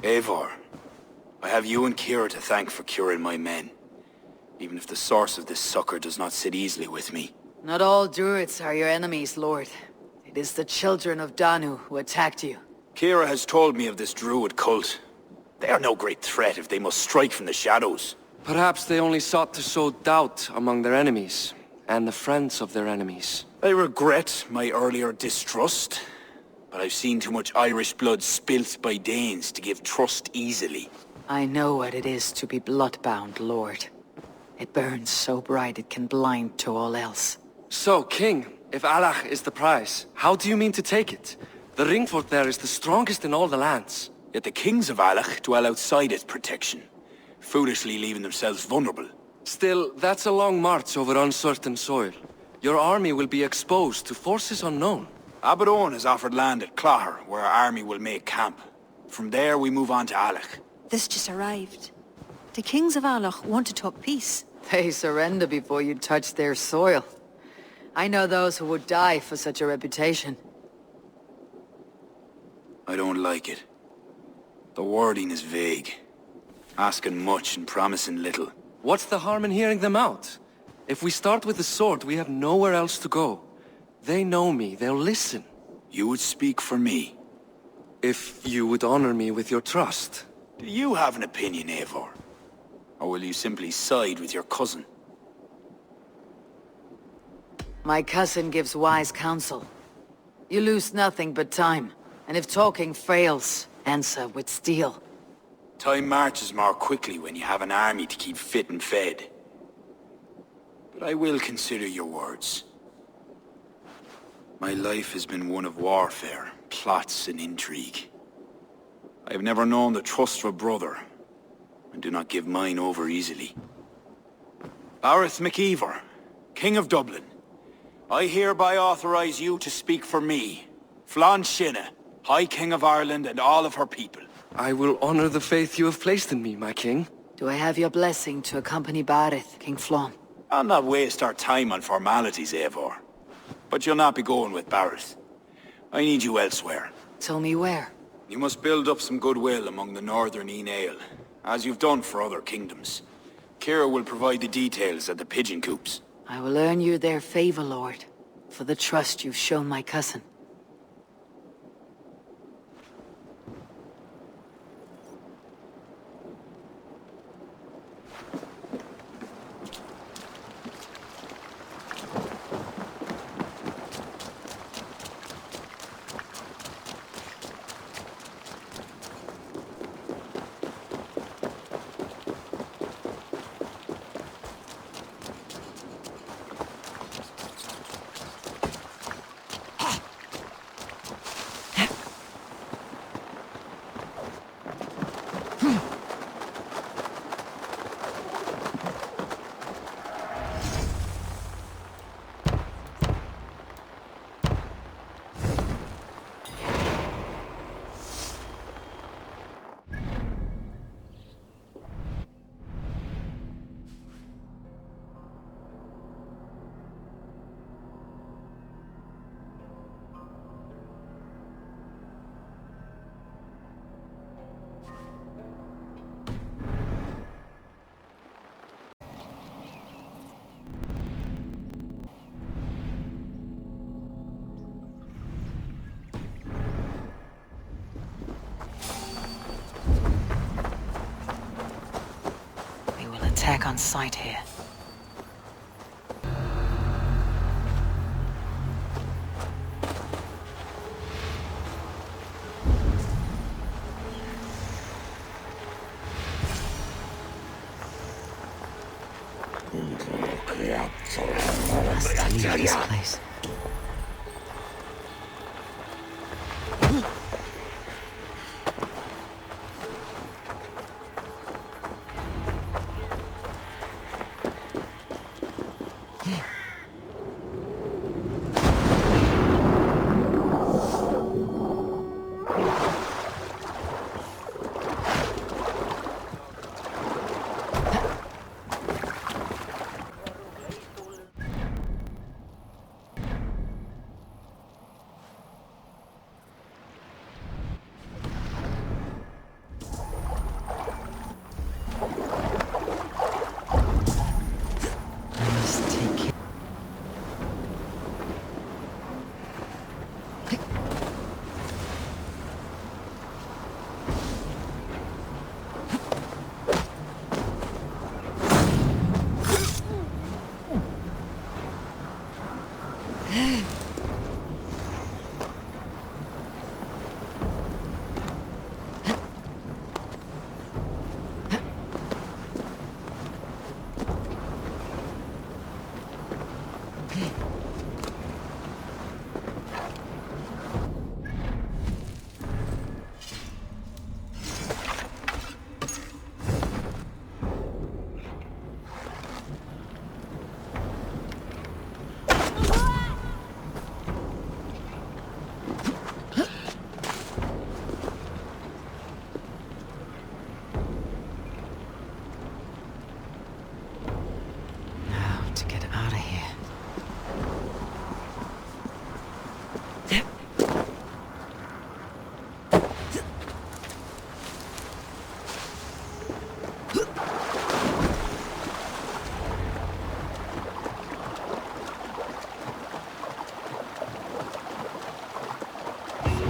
Eivor, I have you and Kira to thank for curing my men. Even if the source of this succor does not sit easily with me. Not all Druids are your enemies, Lord. It is the children of Danu who attacked you. Kira has told me of this Druid cult. They are no great threat if they must strike from the shadows. Perhaps they only sought to sow doubt among their enemies, and the friends of their enemies. I regret my earlier distrust, but I've seen too much Irish blood spilt by Danes to give trust easily. I know what it is to be bloodbound, Lord. It burns so bright it can blind to all else. So, King, if Aileach is the prize, how do you mean to take it? The ring fort there is the strongest in all the lands. Yet the kings of Aileach dwell outside its protection, foolishly leaving themselves vulnerable. Still, that's a long march over uncertain soil. Your army will be exposed to forces unknown. Abaddon has offered land at Clogher, where our army will make camp. From there we move on to Aileach. This just arrived. The kings of Aileach want to talk peace. They surrender before you touch their soil. I know those who would die for such a reputation. I don't like it. The wording is vague. Asking much and promising little. What's the harm in hearing them out? If we start with the sword, we have nowhere else to go. They know me, they'll listen. You would speak for me. If you would honor me with your trust. Do you have an opinion, Eivor? Or will you simply side with your cousin? My cousin gives wise counsel. You lose nothing but time, and if talking fails, answer with steel. Time marches more quickly when you have an army to keep fit and fed. But I will consider your words. My life has been one of warfare, plots and intrigue. I have never known the trust of a brother, and do not give mine over easily. Bareth MacIver, King of Dublin, I hereby authorize you to speak for me, Flann Sinna, High King of Ireland and all of her people. I will honor the faith you have placed in me, my king. Do I have your blessing to accompany Bareth, King Flann? I'll not waste our time on formalities, Eivor. But you'll not be going with Bareth. I need you elsewhere. Tell me where. You must build up some goodwill among the northern Aile, as you've done for other kingdoms. Kira will provide the details at the pigeon coops. I will earn you their favor, Lord, for the trust you've shown my cousin. Attack on sight here. Must leave this place.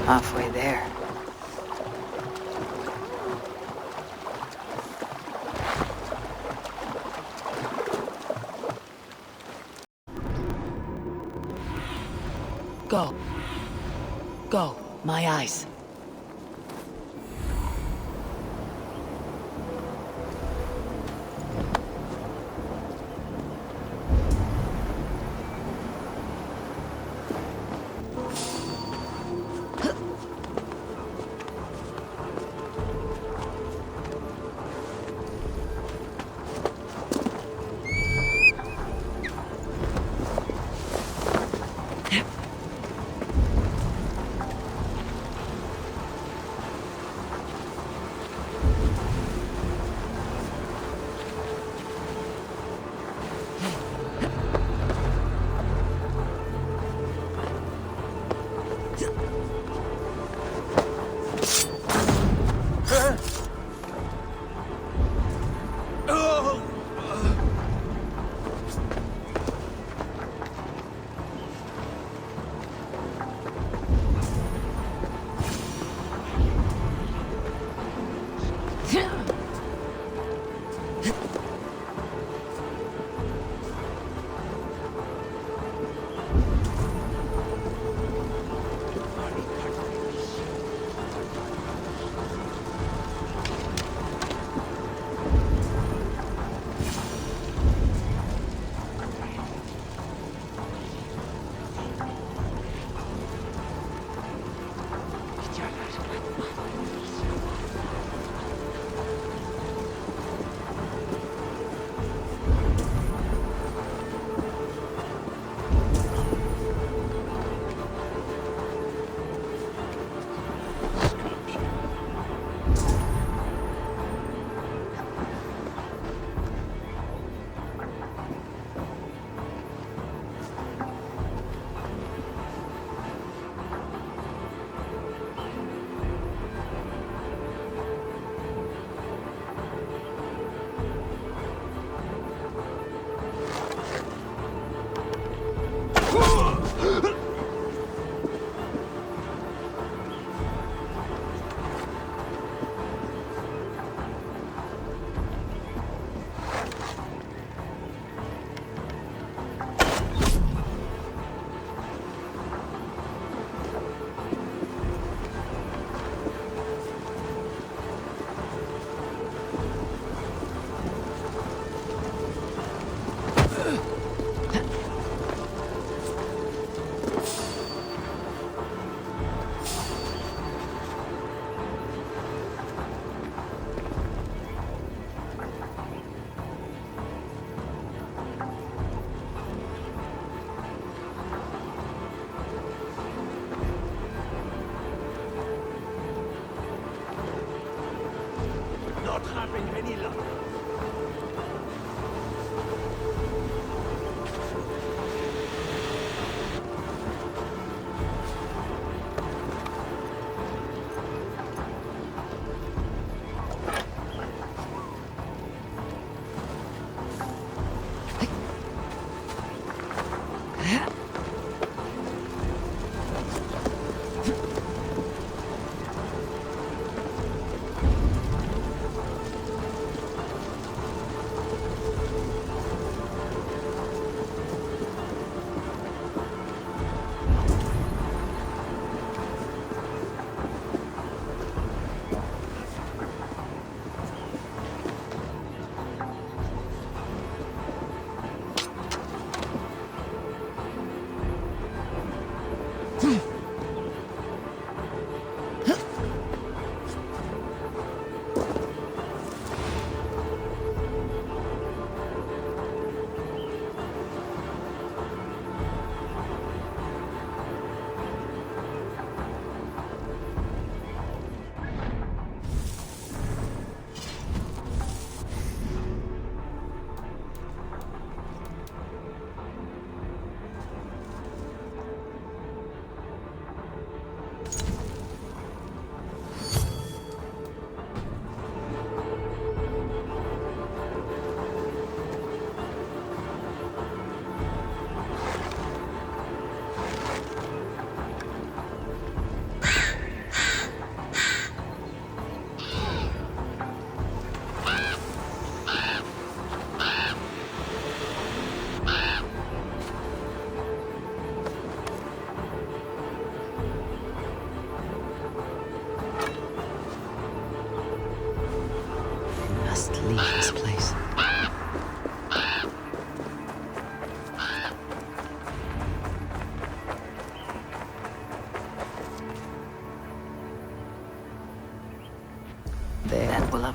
Halfway there. Go. Go, my eyes.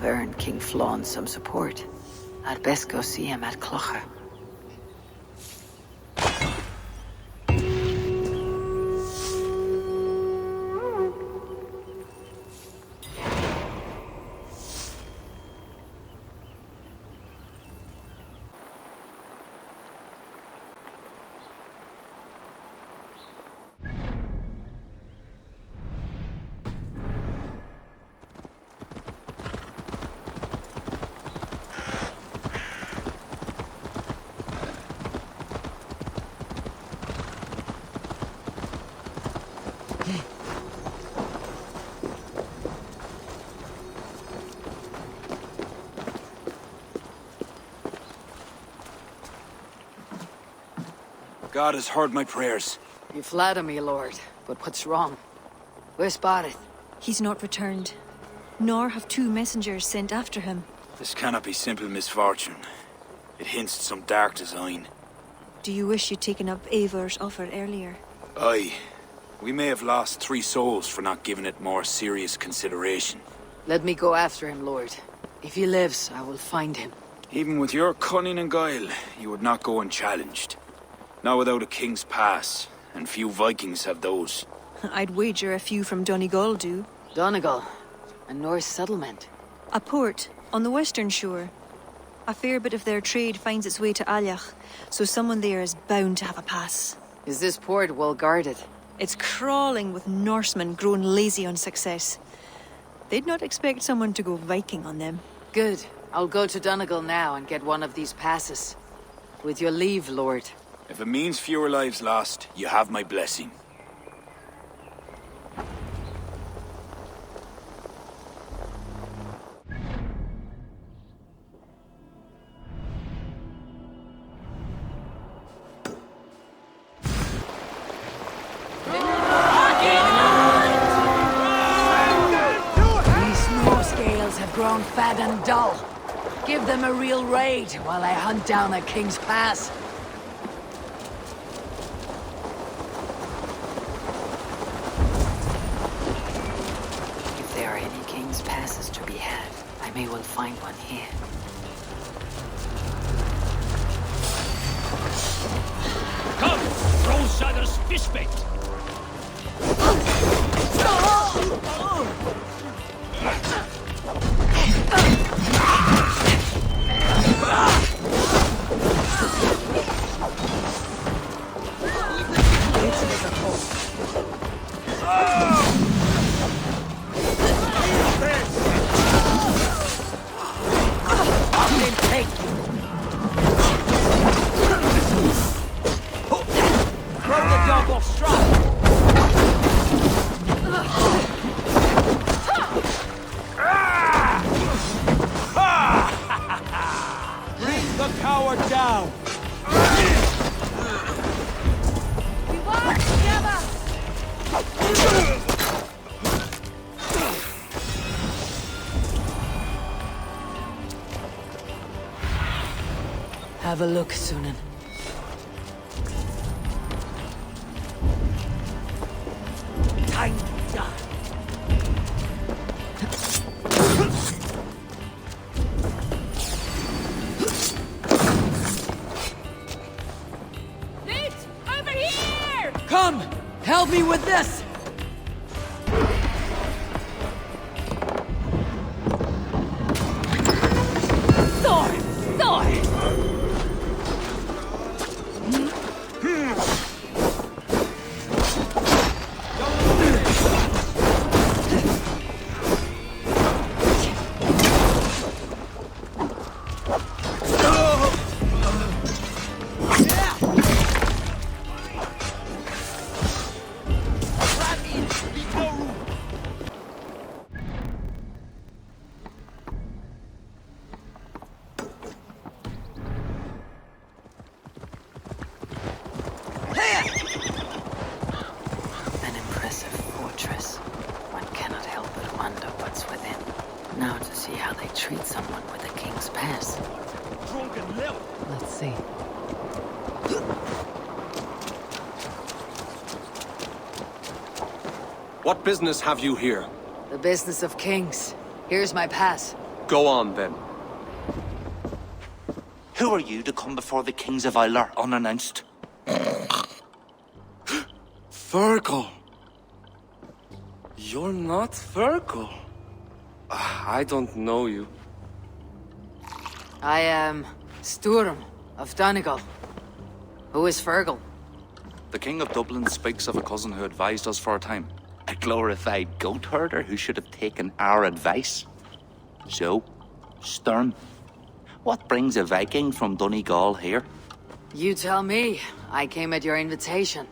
have earned King Flann some support. I'd best go see him at Clocher. God has heard my prayers. You flatter me, Lord, but what's wrong? Where's Barith? He's not returned, nor have 2 messengers sent after him. This cannot be simple misfortune. It hints at some dark design. Do you wish you'd taken up Eivor's offer earlier? Aye. We may have lost 3 souls for not giving it more serious consideration. Let me go after him, Lord. If he lives, I will find him. Even with your cunning and guile, you would not go unchallenged. Not without a king's pass, and few Vikings have those. I'd wager a few from Donegal do. Donegal, a Norse settlement. A port on the western shore. A fair bit of their trade finds its way to Aileach, so someone there is bound to have a pass. Is this port well guarded? It's crawling with Norsemen grown lazy on success. They'd not expect someone to go Viking on them. Good. I'll go to Donegal now and get one of these passes. With your leave, Lord. If it means fewer lives lost, you have my blessing. These Norse scales have grown fat and dull. Give them a real raid while I hunt down a King's Pass. If there are any King's Passes to be had, I may well find one here. Come, Rollsider's fishbait! Have a look, Sunan. Time to die. Nate! Over here! Come! Help me with this! Thor! Thor! An impressive fortress. One cannot help but wonder what's within. Now to see how they treat someone with a King's Pass. Drunken lil. Let's see. What business have you here? The business of kings. Here's my pass. Go on, then. Who are you to come before the kings of Aileach unannounced? Fergal. You're not Fergal. I don't know you. I am Sturm of Donegal. Who is Fergal? The King of Dublin speaks of a cousin who advised us for a time. A glorified goat herder who should have taken our advice. So, Sturm, what brings a Viking from Donegal here? You tell me. I came at your invitation.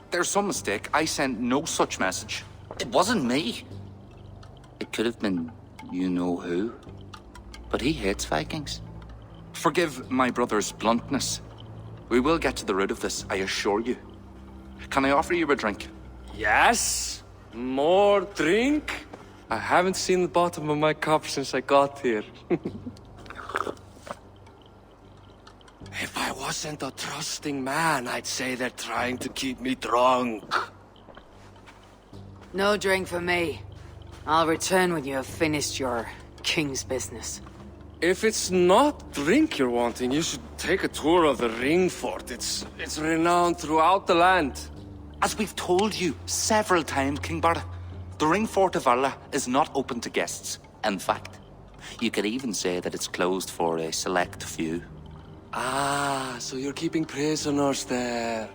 There's some mistake. I sent no such message. It wasn't me. It could have been you-know-who. But he hates Vikings. Forgive my brother's bluntness. We will get to the root of this, I assure you. Can I offer you a drink? Yes? More drink? I haven't seen the bottom of my cup since I got here. If I wasn't a trusting man, I'd say they're trying to keep me drunk. No drink for me. I'll return when you have finished your king's business. If it's not drink you're wanting, you should take a tour of the ring fort. It's renowned throughout the land. As we've told you several times, King Barda, the ring fort of Valhalla is not open to guests. In fact, you could even say that it's closed for a select few. Ah, so you're keeping prisoners there.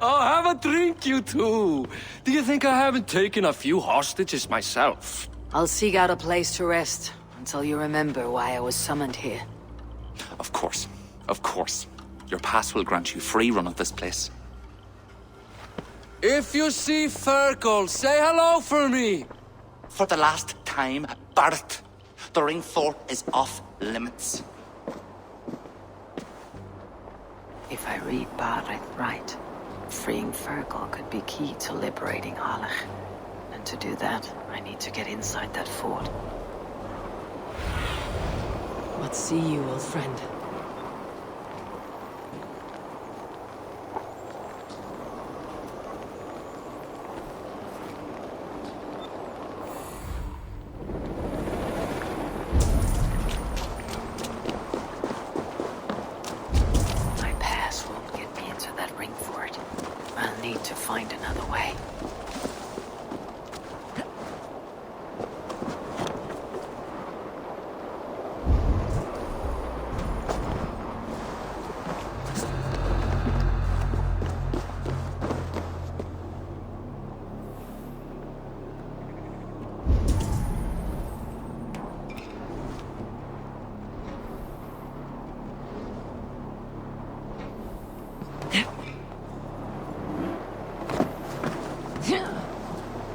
Oh, have a drink, you two. Do you think I haven't taken a few hostages myself? I'll seek out a place to rest until you remember why I was summoned here. Of course, of course. Your pass will grant you free run of this place. If you see Fergal, say hello for me. For the last time, Bart, the ring fort is off limits. If I read Barrett right, freeing Fergal could be key to liberating Aileach. And to do that, I need to get inside that fort. What see you, old friend? My pass won't get me into that ring fort. I'll need to find another way.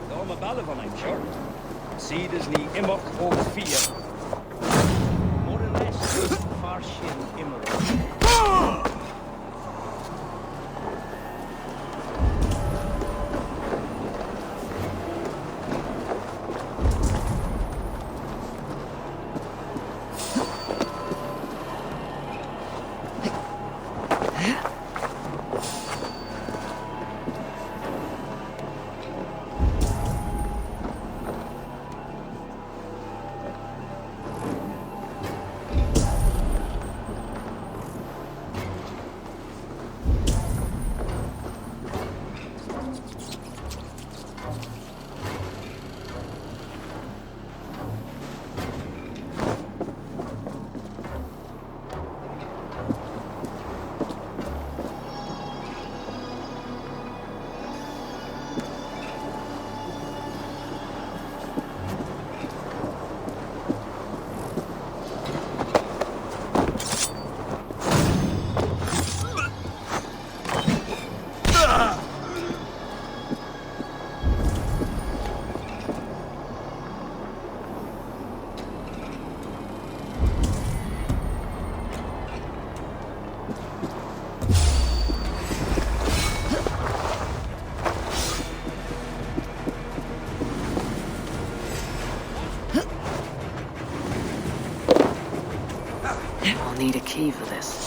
Norma Balavan, I'm sure. Seed is ni imok o fear. More or less, farshin immer. I'll need a key for this.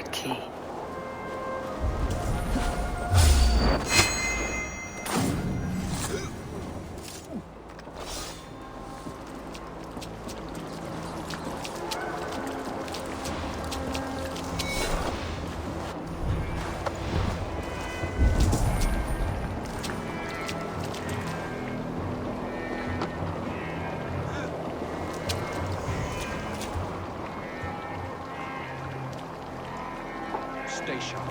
right key. Stay sharp.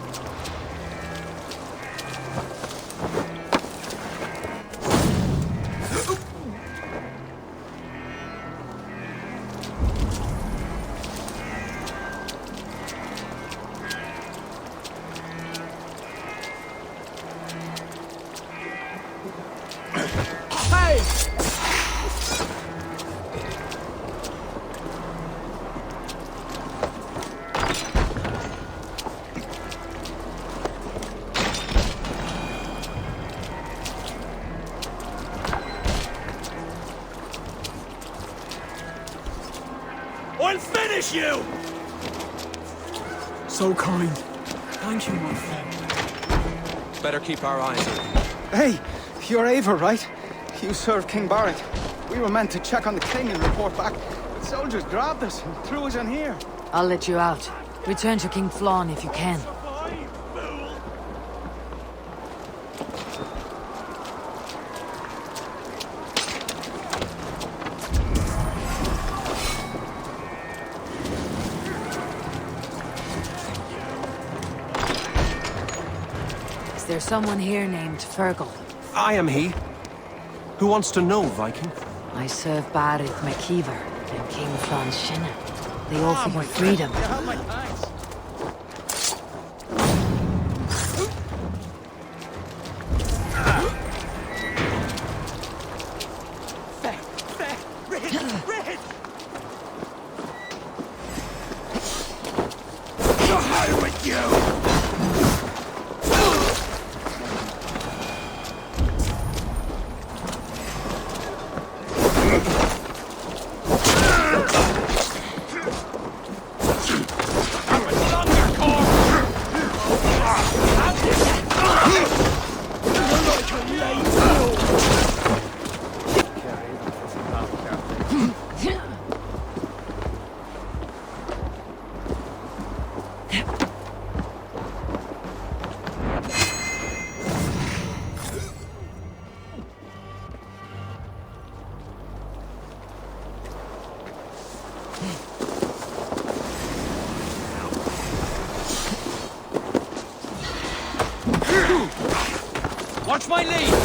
I'll finish you! So kind. Thank you, my friend. Better keep our eyes open. Hey, you're Ava, right? You served King Barrett. We were meant to check on the king and report back. The soldiers grabbed us and threw us in here. I'll let you out. Return to King Flann if you can. Is there someone here named Fergal? I am he. Who wants to know, Viking? I serve Barith McKeever and King Flann Shinna. They offer you freedom. You have my thanks. Watch my lead!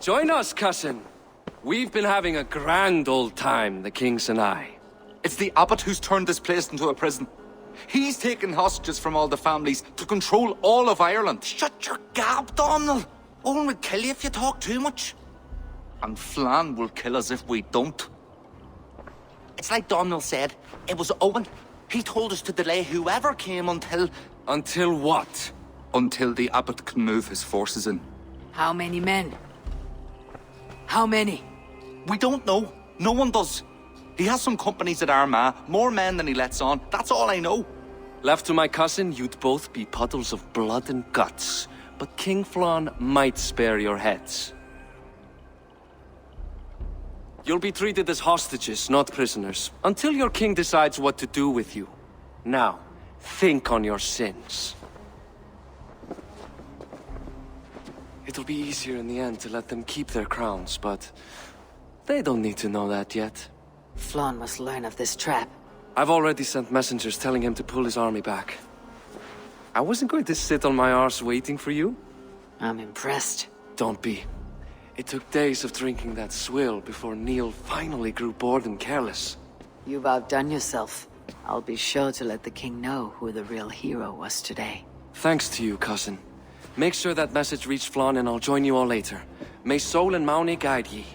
Join us, cousin. We've been having a grand old time, the kings and I. It's the abbot who's turned this place into a prison. He's taken hostages from all the families to control all of Ireland. Shut your gab, Domhnall. Owen would kill you if you talk too much. And Flann will kill us if we don't. It's like Domhnall said, it was Owen. He told us to delay whoever came until... Until what? Until the abbot can move his forces in. How many men? How many? We don't know. No one does. He has some companies at Armagh, more men than he lets on. That's all I know. Left to my cousin, you'd both be puddles of blood and guts. But King Flann might spare your heads. You'll be treated as hostages, not prisoners, until your king decides what to do with you. Now, think on your sins. It'll be easier in the end to let them keep their crowns, but they don't need to know that yet. Flann must learn of this trap. I've already sent messengers telling him to pull his army back. I wasn't going to sit on my arse waiting for you. I'm impressed. Don't be. It took days of drinking that swill before Neil finally grew bored and careless. You've outdone yourself. I'll be sure to let the king know who the real hero was today. Thanks to you, cousin. Make sure that message reached Flann and I'll join you all later. May Sol and Mauni guide ye.